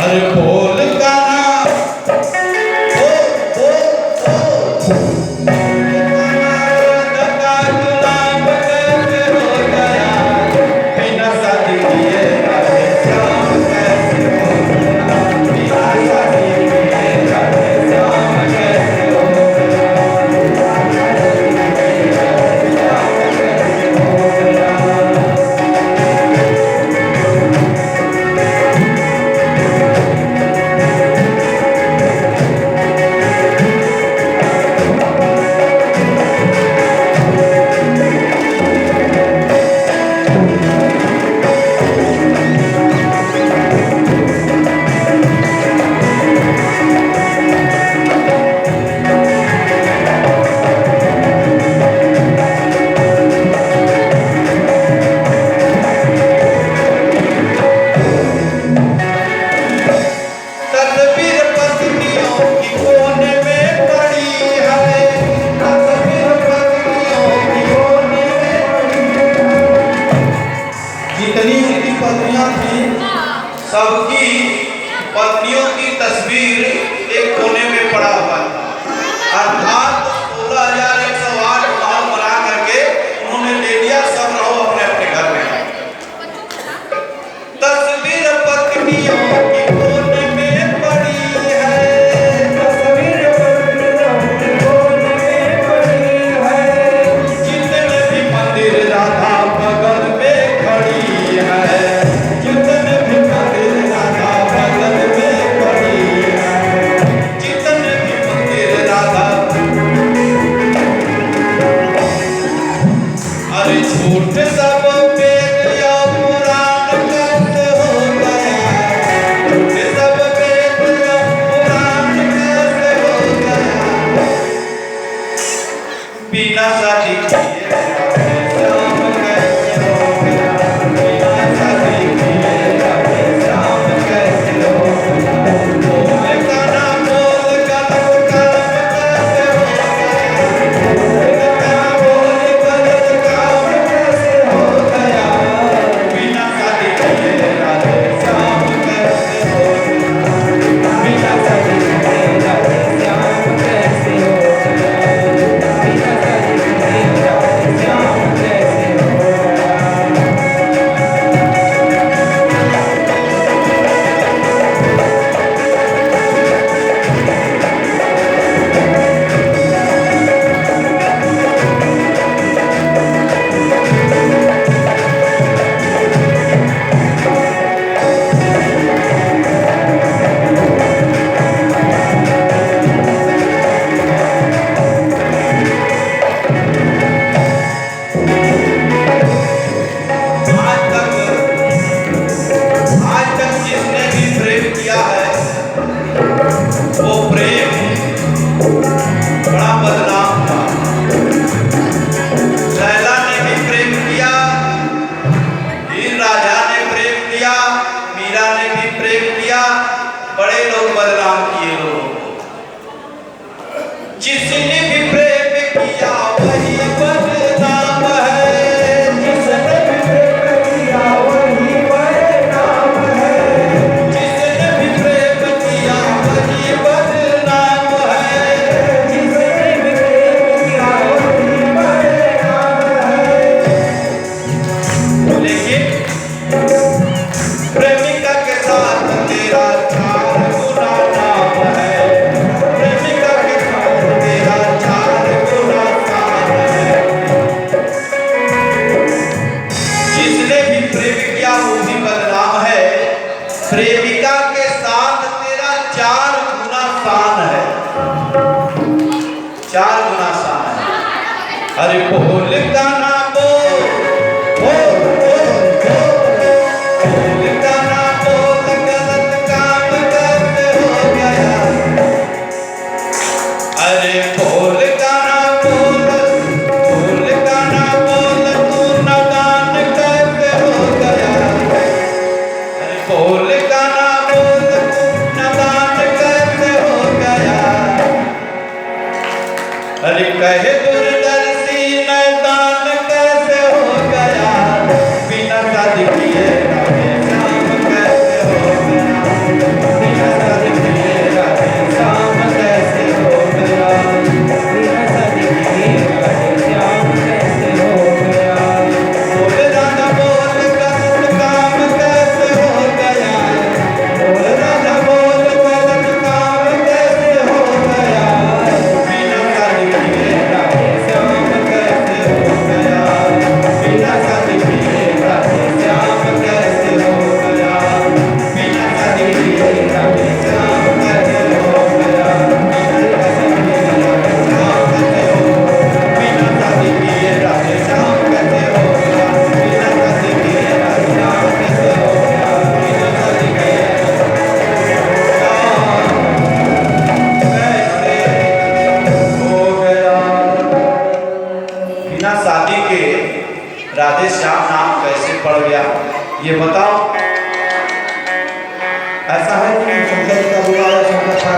अरे बोल गाना सबकी पत्नियों की तस्वीर एक कोने में पड़ा हुआ था। अर्थात 16,108 महल बना करके उन्होंने ले लिया, सब रहो अपने अपने घर में। तस्वीर पत्नियों की कोने में पड़ी है, तस्वीर पत्नियों की कोने में पड़ी है, जितने भी मंदिर राधा बगल में खड़ी है, झूठ सब वेद या पुराण कैसे हो गया, झूठ सब वेद या पुराण कैसे हो गया, बिना शादी किए श्याम कैसे हो गया, बिना शादी किए श्याम कैसे हो गया, बोल गाना बोल गलत काम कैसे हो गया, बोल गलत काम कैसे हो गया, बिना शादी किए राधे श्याम कैसे हो गया, बिना शादी किए राधे श्याम कैसे हो गया, बिना शादी किए राधे श्याम कैसे हो गया। आज तक जिसने भी प्रेम किया है वो प्रेम बड़ा बदनाम था। लैला ने भी प्रेम किया, हीर राजा ने प्रेम किया, मीरा ने भी प्रेम किया, बड़े लोग बदनाम किए लोगों को। जिसने भी प्रेम किया वही बदनाम है, जिसने भी प्रेम किया वही बदनाम है, जिसने भी प्रेम किया वही बदनाम है, जिसने भी प्रेम किया वही बदनाम है। लेकिन प्रेमिका के साथ तेरा 4 गुना नाम है, प्रेमिका के साथ तेरा 4 गुना नाम है। जिसने भी प्रेम किया वो भी बदनाम है, प्रेमिका के साथ तेरा 4 गुना शान है, 4 गुना शान है। अरे बोल गाना बोल, बोल गाना बोल, गलत काम कैसे हो गया, अरे बोल गाना बोल, बोल गाना बोल, तू नादान कैसे हो गया, अरे बोल गाना बोल, तू नादान कैसे हो गया, अरे कहे दूरदर्शी नादान कैसे हो गया, बिना शादी किए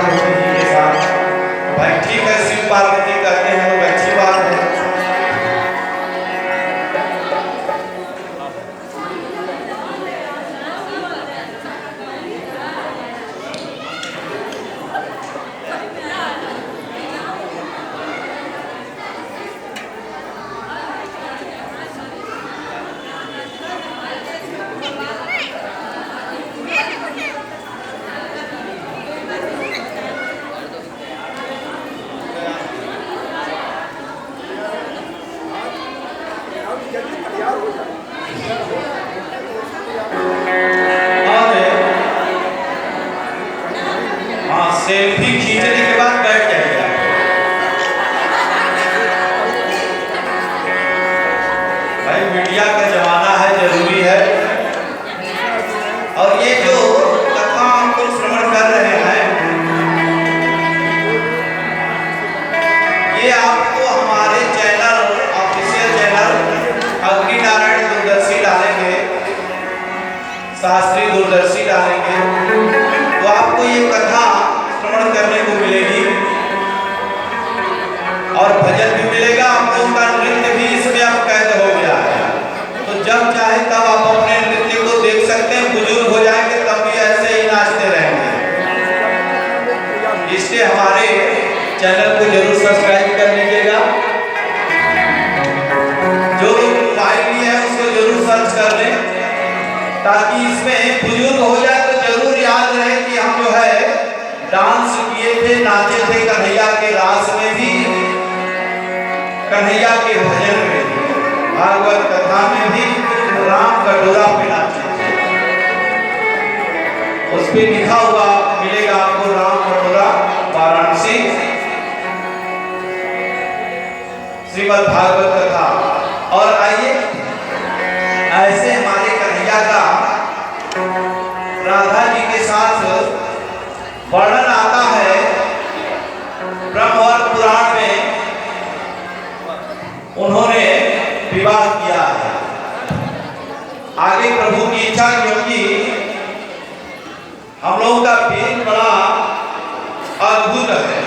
पार्वती जी के साथ। भाई ठीक है, शिव पार्वती कहते हैं लोग, अच्छी बात है। सेल्फी खींचने के बाद बैठ जाइए। भाई मीडिया का जमाना है, जरूरी है। और ये जो कथा हम लोग श्रवण कर रहे हैं, ये आपको हमारे चैनल, ऑफिशियल चैनल अग्नि नारायण दूरदर्शी डालेंगे, शास्त्री दूरदर्शी डालेंगे, तो आपको ये कथा श्रवण करने को मिलेगी और भजन भी मिलेगा। आप लोगों का नृत्य भी इसमें अब कैद हो गया है, तो जब चाहे तब आप अपने नृत्य को देख सकते हैं। बुजुर्ग हो जाएंगे तब भी ऐसे ही नाचते रहेंगे। इसलिए हमारे चैनल को जरूर सब्सक्राइब कर लीजिएगा। जो लोग मोबाइल लिए हैं उसको जरूर सर्च कर लें, ताकि इसमें बुजुर्ग हो जाए तो जरूर याद रहे कि हम जो है डांस किए थे, नाचे थे कन्हैया के रास में भी, कन्हैया के भजन में भी, भागवत कथा में भी, राम कटोरा पे नाचे थे। उस पे लिखा हुआ मिलेगा आपको, राम कटोरा वाराणसी, श्रीमद् भागवत कथा। और आइए, ऐसे हमारे कन्हैया का राधा जी के साथ वर्णन आता है ब्रह्म और पुराण में। उन्होंने विवाह किया है। आगे प्रभु की इच्छा, क्योंकि हम लोगों का वेद बड़ा अद्भुत है।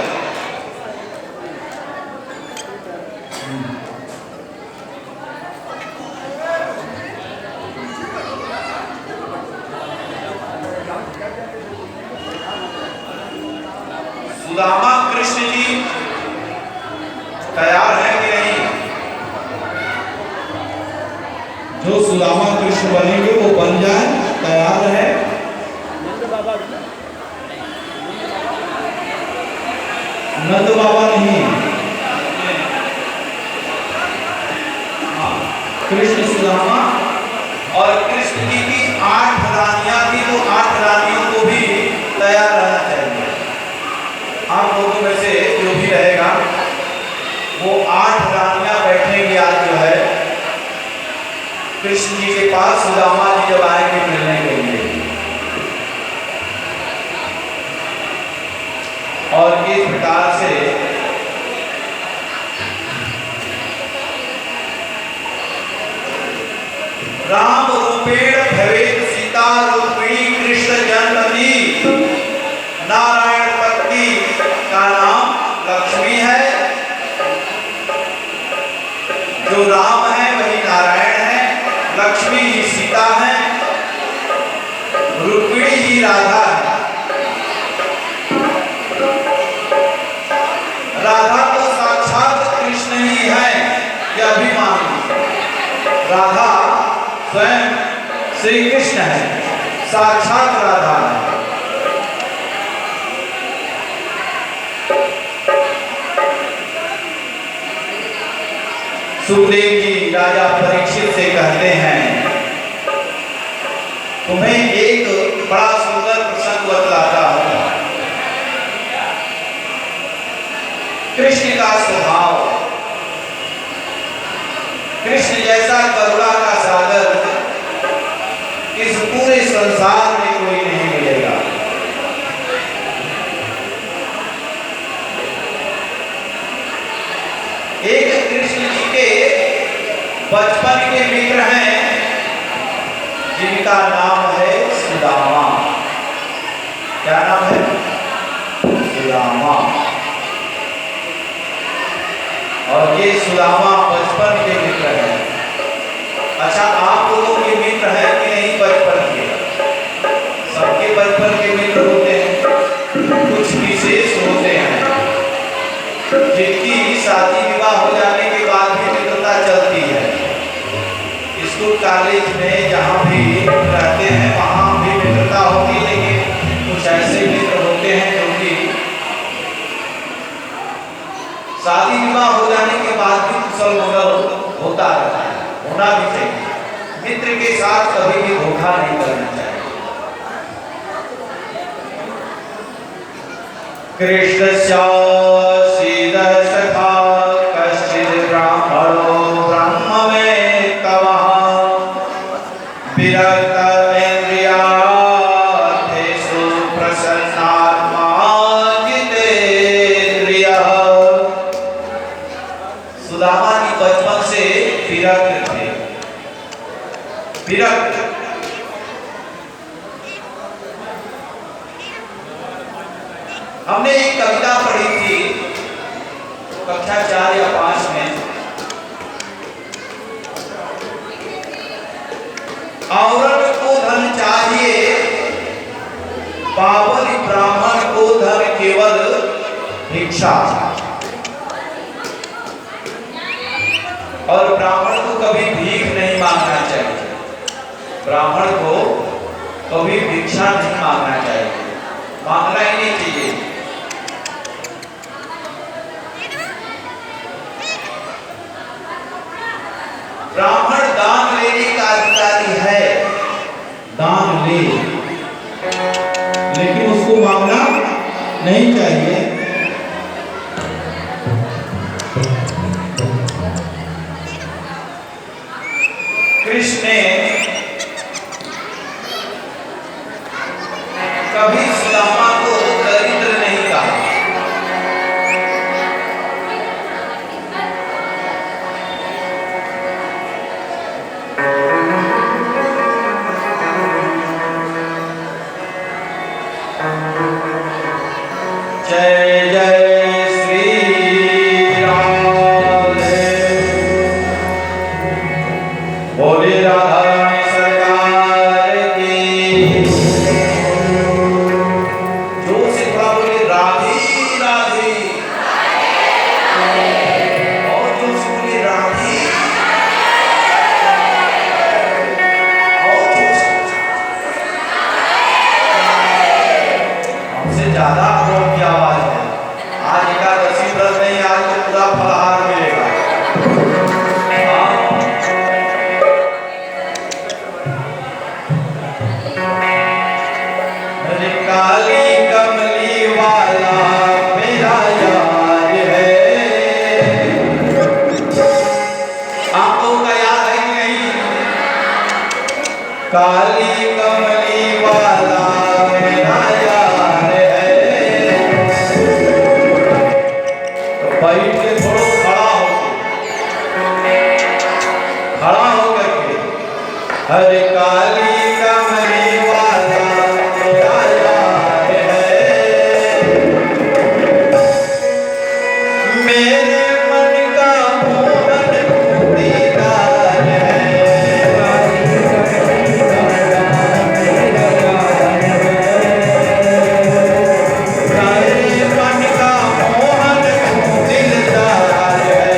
सुदामा कृष्ण जी तैयार है कि नहीं? जो सुदामा कृष्ण बनेंगे वो बन जाए, तैयार है। नंद बाबा नहीं, कृष्ण सुदामा। और कृष्ण जी की 8 रानियां थी, तो 8 रानियों को भी तैयार रहना चाहिए। आप लोगों में से जो भी रहेगा वो 8 रानियां बैठेंगी आज जो है कृष्ण जी के पास, सुदामा जी जब आएंगे मिलने के लिए। और इस प्रकार से राम रूपेण भवेत् सीता रूपिणी कृष्ण जन्मनि। नारायण पत्नी का नाम लक्ष्मी है, जो राम है वही नारायण है, लक्ष्मी ही सीता है, रुक्मिणी ही राधा है। राधा तो साक्षात कृष्ण ही है, यह भी मान लीजिए। राधा स्वयं श्री कृष्ण है, साक्षात राधा है। सुखदेव जी राजा परीक्षित से कहते हैं, तुम्हें एक बड़ा सुंदर प्रसंग बतलाता हूं। कृष्ण का स्वभाव, कृष्ण जैसा करुणा का सागर इस पूरे संसार में कोई नहीं मिलेगा। एक कृष्ण जी के बचपन के मित्र हैं जिनका नाम है सुदामा। क्या नाम है? ये सुदामा बचपन के मित्र हैं। अच्छा, आप लोगों के मित्र हैं कि नहीं बचपन के? सबके बचपन के मित्र होते हैं, कुछ विशेष होते हैं जिनकी शादी विवाह हो जाने के बाद भी मित्रता चलती है। स्कूल कॉलेज में जहाँ भी रहते हैं वहाँ भी मित्रता होती, लेकिन कुछ ऐसे मित्र होते हैं जो कि शादी विवाह हो जाने के बाद भी कुशल मंगल होता रहता है, होना भी चाहिए। मित्र के साथ कभी भी धोखा नहीं करना चाहिए। कृष्णस्य सीदशखा कश्चित् ब्राह्मणो ब्रह्मवेत्तवः विरक्त इन्द्रियार्थेषु प्रसन्नात्मा जितेन्द्रियः। सुदामा जी बचपन से विरक्त थे। विरक्त हमने एक कविता पढ़ी थी कक्षा 4 या 5 में। औरत को धन चाहिए, पावल ब्राह्मण को धन केवल भिक्षा। और ब्राह्मण को कभी भीख नहीं मांगना चाहिए, ब्राह्मण को कभी भिक्षा नहीं मांगना चाहिए, मांगना ही नहीं चाहिए। ब्राह्मण दान लेने का अधिकारी है, दान ले, लेकिन उसको मांगना नहीं चाहिए। कृष्ण ने कभी सुदामा को दरिद्र नहीं कहा। जय जय श्री राम, बोले राधा सरकार की। जोर से थोड़ा बोले राधे राधे, और जोर से बोले राधे, और जोर से। हमसे ज्यादा आपको की आवाज है। आज एकादशी व्रत नहीं, आज तो पूरा फलाहार मिलेगा। काली कमली वाला मेरा यार है। आपको का याद है कि नहीं? काली कमली वाला मेरा यार है। तो बैठ के थोड़ा खड़ा होकर के, हरे काली कमली वाला मेरा यार है। मेरे मन का मोहन दीदार है। मेरे मन का मोहन दिलदार है।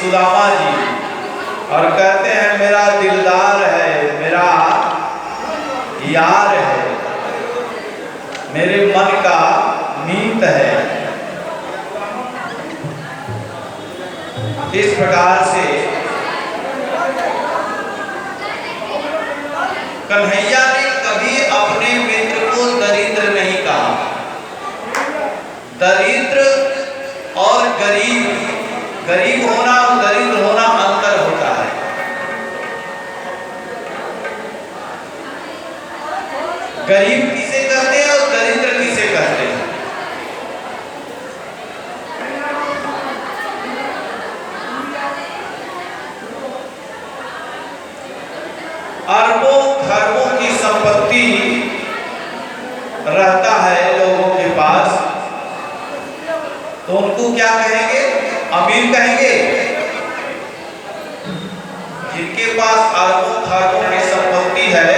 सुदामा जी और कहते हैं मेरा दिलदार है, मेरा यार है, मेरे मन का मीत है। इस प्रकार से कन्हैया ने कभी अपने मित्र को दरिद्र नहीं कहा। दरिद्र और गरीब, गरीब होना और दरिद्र होना अंतर होता है। गरीब किसे कहते हैं और दरिद्र किसे कहते हैं? अरबों खरबों की संपत्ति रहता है लोगों के पास, तो उनको क्या कहेंगे? अमीर कहेंगे। जिनके पास अरबों खरबों की संपत्ति है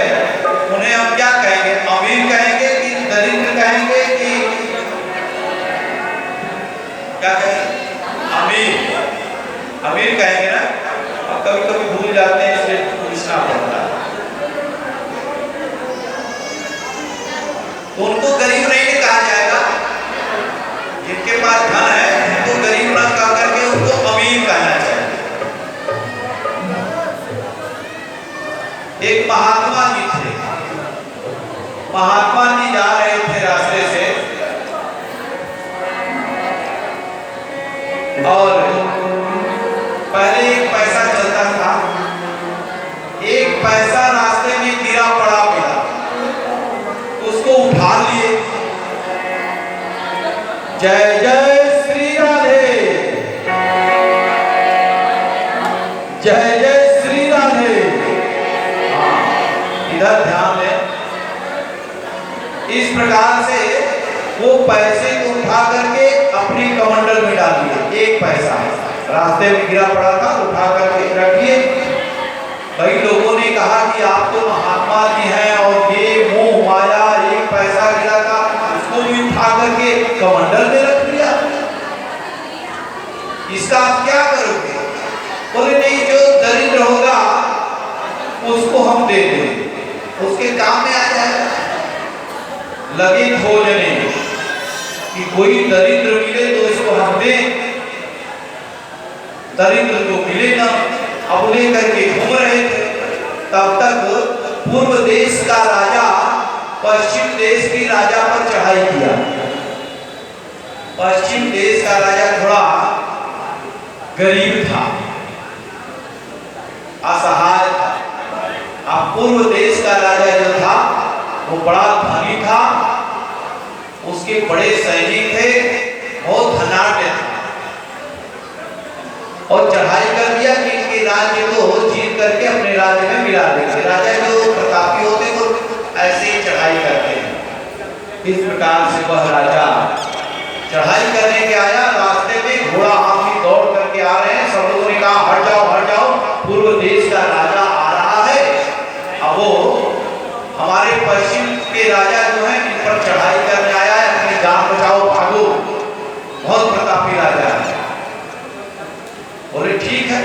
उन्हें हम क्या कहेंगे? अमीर कहेंगे कि दरिद्र कहेंगे कि क्या कहेंगे? अमीर, अमीर कहेंगे ना। अब कभी कभी भूल जाते हैं, इसलिए पूछना पड़ता है। तो उनको गरीब नहीं कहा जाएगा। जिनके पास धन है उनको गरीब ना कह करके उनको अमीर कहना चाहिए। एक महात्मा जी थे, महात्मा जी जा रहे थे रास्ते से और पहले एक पैसा चलता था, एक पैसा रास्ते में गिरा पड़ा मिला, उसको उठा लिए। जय जय श्री राधे, जय जय श्री राधे। इधर ध्यान दें। इस प्रकार से वो पैसे को उठा करके अपने कमंडल में डाल दिए। एक पैसा रास्ते में गिरा पड़ा था, उठा करके रखिए। कई लोगों ने कहा कि आप तो महात्मा जी हैं और ये मोह माया, एक पैसा गिरा था उसको भी उठा करके कमंडल में रख दिया, इसका आप क्या करोगे? बोले नहीं, जो दरिद्र होगा उसको हम दे देंगे, उसके काम में आ जाएगा। लगे खोजने कि कोई दरिद्र मिले तो इसको हम दें, दरिद्र तो मिले ना। अब लेकर के घूम रहे थे, तब तक पूर्व देश का राजा पश्चिम देश की राजा पर चढ़ाई किया। पश्चिम देश का राजा थोड़ा गरीब था, असहाय था। अब पूर्व देश का राजा जो था वो बड़ा धनी था, उसके बड़े सैनिक थे, बहुत धनाढ्य था और चढ़ाई कर दिया कि इनके राज्य को जीत करके अपने राज्य में मिला देंगे। राजा जो प्रतापी होते हैं वो ऐसे ही चढ़ाई करते हैं। इस प्रकार से वह राजा चढ़ाई करने के आया, रास्ते में घोड़ा हाथी दौड़ करके आ रहे हैं। सब लोगों ने कहा हट जाओ हट जाओ, पूर्व देश का राजा आ रहा है। अब वो हमारे पश्चिम के राजा जो है इन पर चढ़ाई करने आया है, अपनी जान बचाओ भागो, बहुत प्रतापी राजा है। बोले ठीक है,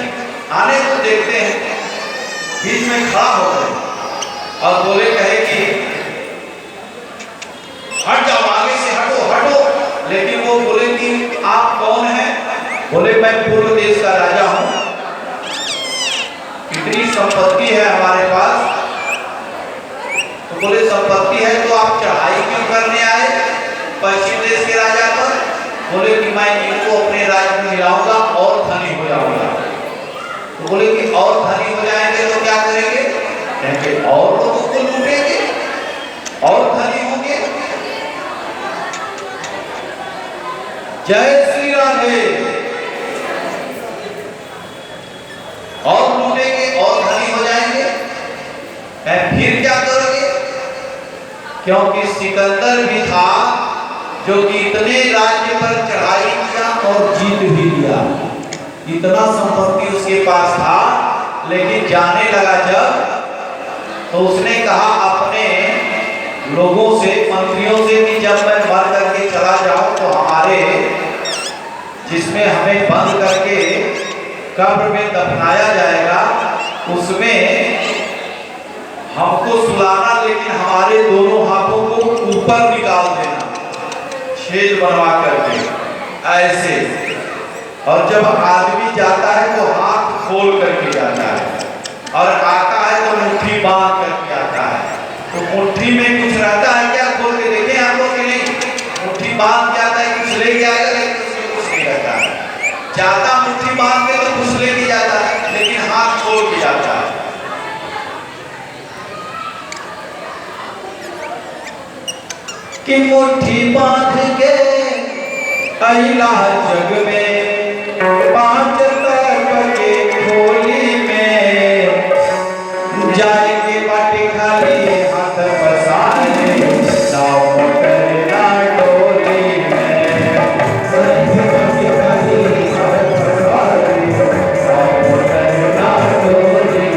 आने को देखते हैं। बीच में खड़ा हो गए और बोले कहे कि हट जाओ, आगे से हटो हटो। लेकिन वो बोले कि आप कौन हैं? बोले मैं पूर्व देश का राजा हूं, इतनी संपत्ति है हमारे पास। तो बोले संपत्ति है तो आप चढ़ाई क्यों करने आए पश्चिम देश के राजा पर? बोले कि मैं इनको अपने राज्य में मिलाऊंगा और धनी हो जाऊंगा। तो बोले कि और धनी हो जाएंगे तो क्या करेंगे? कहेंगे और लोगों को लूटेंगे और धनी होंगे। जय श्री राधे। और लूटेंगे और धनी हो जाएंगे, फिर क्या करोगे? क्योंकि सिकंदर भी था जो कि इतने राज्य पर चढ़ाई किया और जीत भी लिया, इतना संपत्ति उसके पास था। लेकिन जाने लगा जब, तो उसने कहा अपने लोगों से, मंत्रियों से कि जब मैं मर करके चला जाऊं तो हमारे जिसमें हमें बंद करके कब्र में दफनाया जाएगा, उसमें हमको सुलाना, लेकिन हमारे दोनों हाथों को ऊपर निकाल देना, छेद बनवा करके ऐसे। और जब आदमी जाता है तो हाथ खोल करके जाता है, और आता है तो मुट्ठी बांध करके आता है। तो मुट्ठी में कुछ रहता है क्या? खोल के देखें आप लोग कि नहीं? मुट्ठी बांध के आता है, कुछ ले जाएगा, लेकिन उसमें कुछ नहीं रहता है। जाता मुट्ठी बांध के तो कुछ लेके जाता है, लेकिन हाथ खोल के जाता है। कि मुट्ठी बांध के अहिला जग में, 5 तरफ के खोली में, जाएंगे बाटे खाली हाथ पसारे, नाव मोटर ना डोली में। जाएंगे बाटे खाली हाथ पसारे, नाव मोटर ना डोली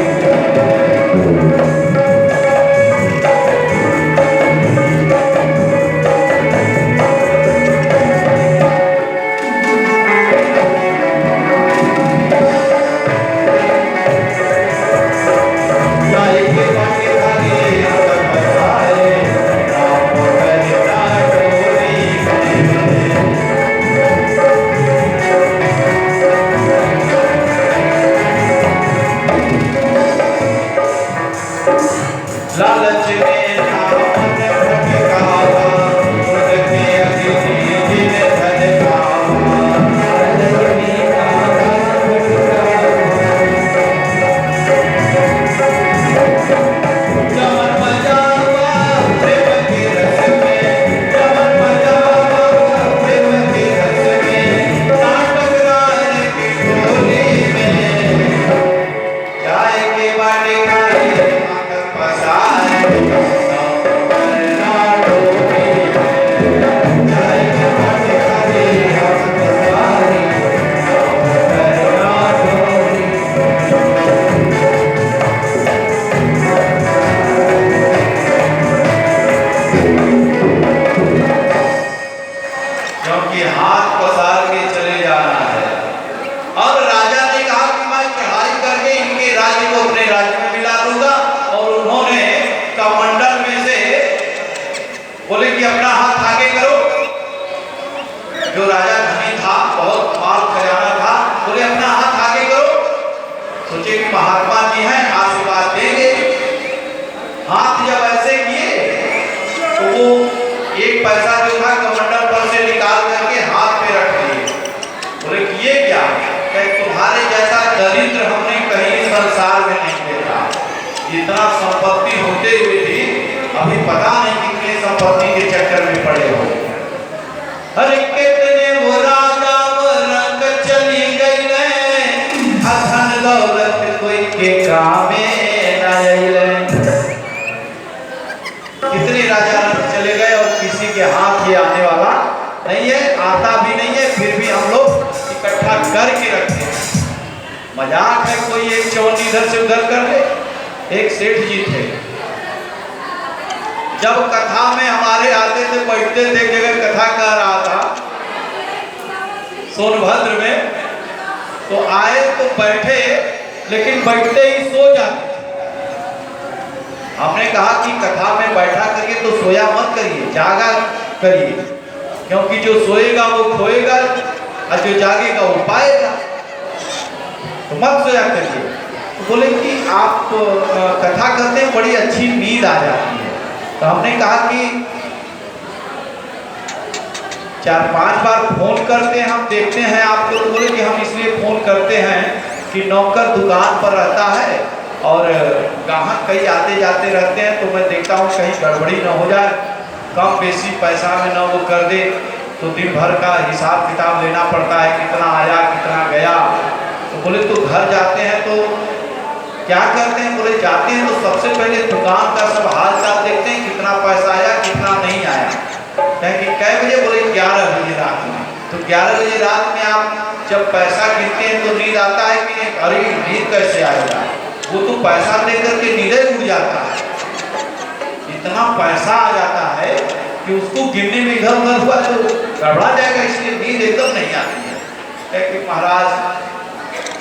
लालच में नामन भटकावा, खुद के अग्नि जिन धधकावा। लालच में नामन भटकावा, चमन मचावा प्रेम के रस में, चमन मचावा प्रेम के रस में, नाटक राज की टोली में, जाएंगे बाटे खाली हाथ पसारे, क्योंकि हाथ पसार के चले जाना है। और राजा ने कहा कि मैं चढ़ाई करके इनके राज्य को अपने राज्य में मिला दूंगा। और उन्होंने कमंडल में से बोले कि अपना हाथ आगे करो। जो राजा धनी था, बहुत माल खजाना था, बोले अपना हाथ आगे करो। सोचे कि महात्मा जी हैं, आशीर्वाद देंगे। हाथ जब ऐसे किए तो वो एक पैसा जो था कमंडल पर से निकाल करके हाथ पे रख दिए। बोले कि ये क्या? तुम्हारे जैसा दरिद्र हमने कहीं संसार में नहीं देखा। इतना संपत्ति होते हुए भी अभी पता नहीं कितने संपत्ति के चक्कर में पड़े हो। अरे कितने वो राजा रंग चली गई रे, धन दौलत कोई के काम में न आइले। कितने राजा चले गए और किसी के हाथ ये आने वाला नहीं है, आता भी नहीं है, फिर भी हम लोग इकट्ठा करके रखते हैं। मजाक है, कोई एक चवन्नी इधर से उधर कर ले। एक सेठ जी थे, जब कथा में हमारे आते थे, बैठते थे, एक जगह कथा कर रहा था सोनभद्र में, तो आए तो बैठे, लेकिन बैठते ही सो जाते। हमने कहा कि कथा में बैठा करके तो सोया मत करिए, जागा करिए, क्योंकि जो सोएगा वो खोएगा और जो जागेगा वो पाएगा। तो मत सोया करिए। तो बोले कि आप कथा करते हैं, बड़ी अच्छी नींद आ जाती है। तो हमने कहा कि 4-5 बार फोन करते हैं, हम देखते हैं आप लोग। बोले कि हम इसलिए फोन करते हैं कि नौकर दुकान पर रहता है और ग्राहक कहीं आते जाते रहते हैं, तो मैं देखता हूँ कहीं गड़बड़ी ना हो जाए, कम बेसी पैसा में ना वो कर दे। तो दिन भर का हिसाब किताब लेना पड़ता है, कितना आया कितना गया। तो बोले तो घर जाते हैं तो क्या करते हैं? बोले जाते हैं तो सबसे पहले दुकान का सब हाल चाल देखते हैं, कितना पैसा आया कितना नहीं आया। कहें कै बजे? बोले 11 बजे रात में। तो 11 बजे रात में आप जब पैसा गिनते हैं तो नींद आता है कि नहीं? अरे नींद कैसे आएगा, वो तो पैसा लेकर के नींद उड़ जाता है। इतना पैसा आ जाता है कि उसको गिनने में इधर उधर हुआ तो गड़बड़ा जाएगा, इसलिए नींद एकदम नहीं आती है। कि महाराज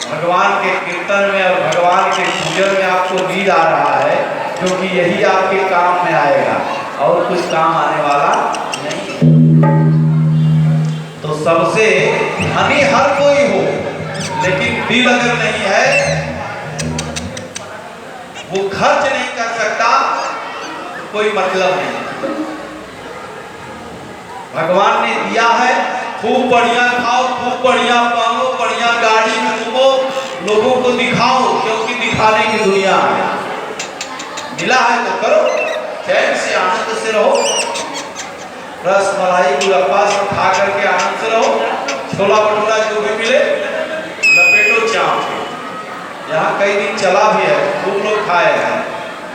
भगवान के कीर्तन में और भगवान के पूजन में आपको नींद आ रहा है, क्योंकि यही आपके काम में आएगा और कुछ काम आने वाला नहीं। तो सबसे धनी हर कोई हो, लेकिन दिल अगर नहीं है, वो खर्च नहीं कर सकता, कोई मतलब नहीं। भगवान ने दिया है, खूब बढ़िया खाओ, खूब बढ़िया पहनो, बढ़िया गाड़ी में घूमो, लोगों को दिखाओ, क्योंकि दिखाने की दुनिया है। मिला है तो करो, चैन से आनंद से रहो, रस मलाई गुलप्पा सब खा करके आनंद से रहो, छोला भटूरा जो भी मिले लपेटो चाप। यहाँ कई दिन चला भी है, खूब लोग खाए हैं,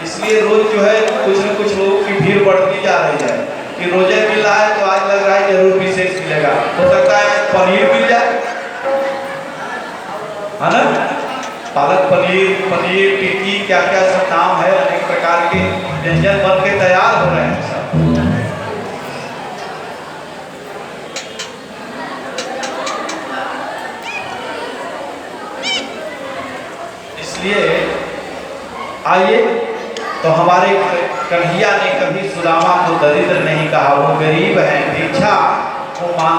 इसलिए रोज जो है कुछ न कुछ लोगों की भीड़ बढ़ती जा रही है कि रोजे मिल रहा है तो आज लग रहा है जरूर विशेष मिलेगा। हो सकता है पनीर मिल जाए, है ना, पालक पनीर, पनीर टिक्की, क्या क्या सब नाम है, अनेक प्रकार के व्यंजन बन के तैयार हो रहे हैं सब। इसलिए आइए, तो हमारे कन्हैया ने कभी सुदामा को दरिद्र नहीं कहा, वो गरीब है, भिक्षा वो मांग